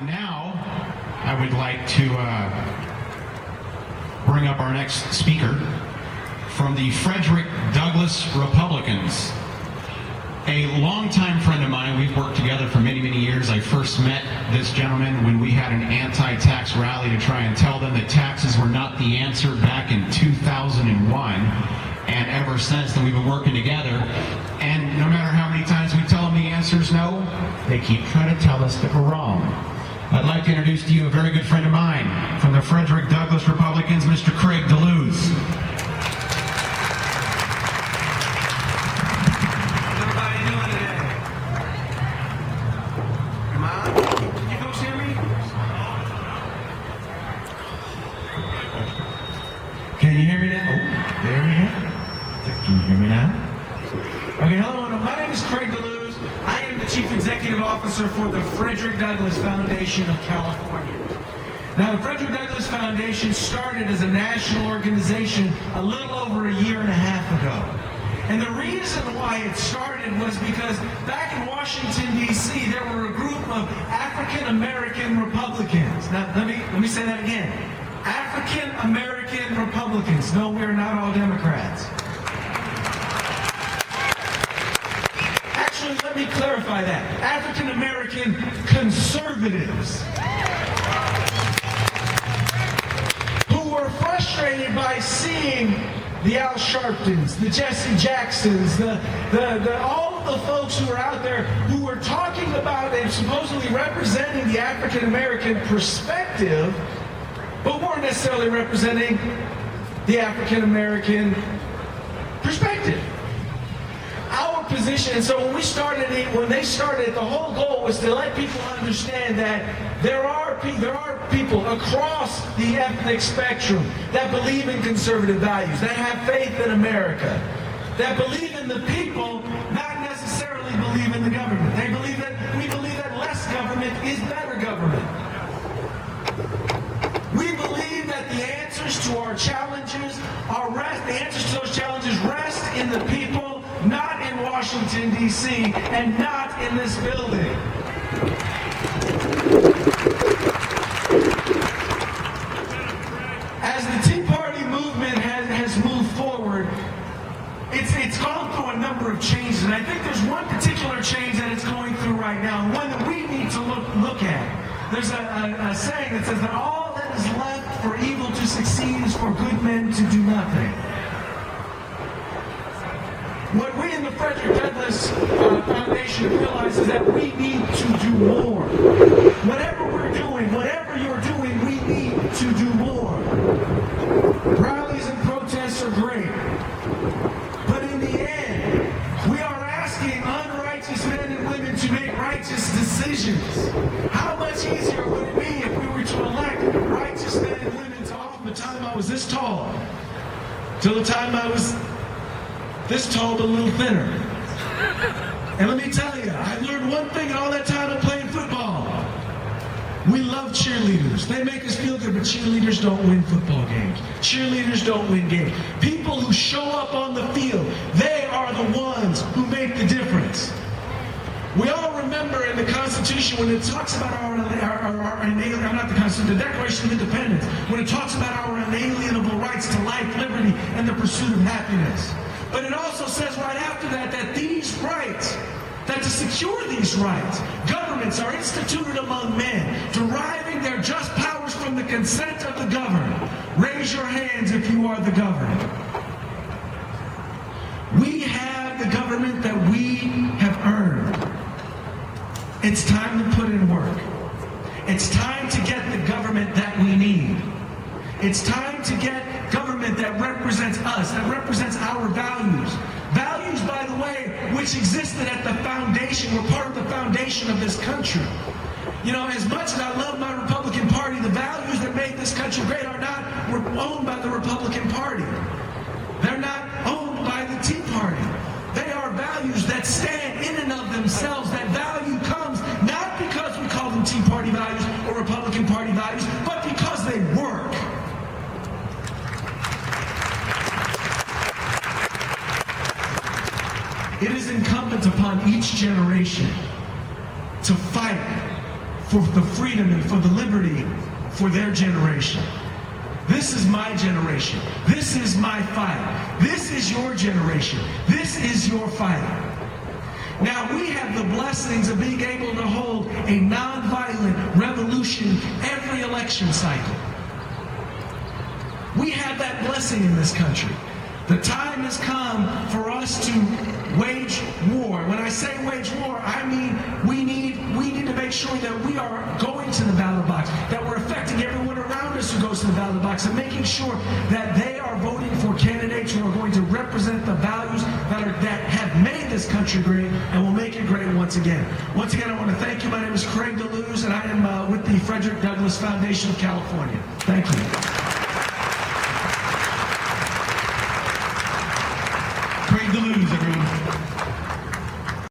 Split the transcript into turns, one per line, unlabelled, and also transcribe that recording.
Now, I would like to bring up our next speaker from the Frederick Douglass Republicans. A longtime friend of mine, we've worked together for many, many years. I first met this gentleman when we had an anti-tax rally to try and tell them that taxes were not the answer back in 2001. And ever since then, we've been working together. And no matter how many times we tell them the answer is no, they keep trying to tell us that we're wrong. I'd like to introduce to you a very good friend of mine from the Frederick Douglass Republicans, Mr. Craig Deluz.
How's everybody doing today? Come on. Can you folks hear me? Can you hear me now? Oh, there we go. Can you hear me now? Okay, hello, my name is Craig Deluz. I am the Chief Executive Officer for the Frederick Douglass Foundation of California. Now, the Frederick Douglass Foundation started as a national organization a little over a year and a half ago. And the reason why it started was because back in Washington, D.C., there were a group of African-American Republicans. Now, let me say that again. African-American Republicans. No, we're not all Democrats. Actually, let me clarify that. African-American conservatives who were frustrated by seeing the Al Sharptons, the Jesse Jacksons, all of the folks who were out there who were talking about and supposedly representing the African-American perspective, but weren't necessarily representing the African-American perspective. Our position, and so when they started, the whole goal was to let people understand that there are people across the ethnic spectrum that believe in conservative values, that have faith in America, that believe in the people, not necessarily believe in the government. We believe that less government is better government. We believe that the answers to our challenges rest in the people, not in Washington, D.C., and not in this building. As the Tea Party movement has moved forward, it's gone through a number of changes, and I think there's one particular change that it's going through right now, and one that we need to look at. There's a saying that says that all that is left for evil to succeed is for good men to do nothing. What we in the Frederick Douglass Foundation realize is that we need to do more. Whatever we're doing, whatever you're doing, we need to do more. Rallies and protests are great. But in the end, we are asking unrighteous men and women to make righteous decisions. How much easier would it be if we were to elect righteous men and women to office from the time I was this tall till the time I was this tall but a little thinner? And let me tell you, I learned one thing in all that time of playing football. We love cheerleaders. They make us feel good, but cheerleaders don't win football games. Cheerleaders don't win games. People who show up on the field, they are the ones who make the difference. We all remember in the Constitution when it talks about the Declaration of Independence, when it talks about our unalienable rights to life, liberty, and the pursuit of happiness. But it also says right after that these rights, that to secure these rights, governments are instituted among men, deriving their just powers from the consent of the governed. Raise your hands if you are the governed. We have the government that we have earned. It's time to put in work. It's time to get the government that we need. It's time to get government that represents us, that represents our values. Values, by the way, which existed at the foundation, were part of the foundation of this country. You know, as much as I love my Republican Party, the values that made this country great are not owned by the Republican Party. They're not owned by the Tea Party. They are values that stand in and of themselves. That value comes not because we call them Tea Party values or Republican Party values, but because they work. It is incumbent upon each generation to fight for the freedom and for the liberty for their generation. This is my generation. This is my fight. This is your generation. This is your fight. Now, we have the blessings of being able to hold a nonviolent revolution every election cycle. We have that blessing in this country. The time has come for us to wage war. When I say wage war, I mean we need to make sure that we are going to the ballot box, that we're affecting everyone around us who goes to the ballot box, and making sure that they are voting for candidates who are going to represent the values that have made this country great and will make it great once again. Once again, I want to thank you. My name is Craig Deluz, and I am with the Frederick Douglass Foundation of California. Thank you.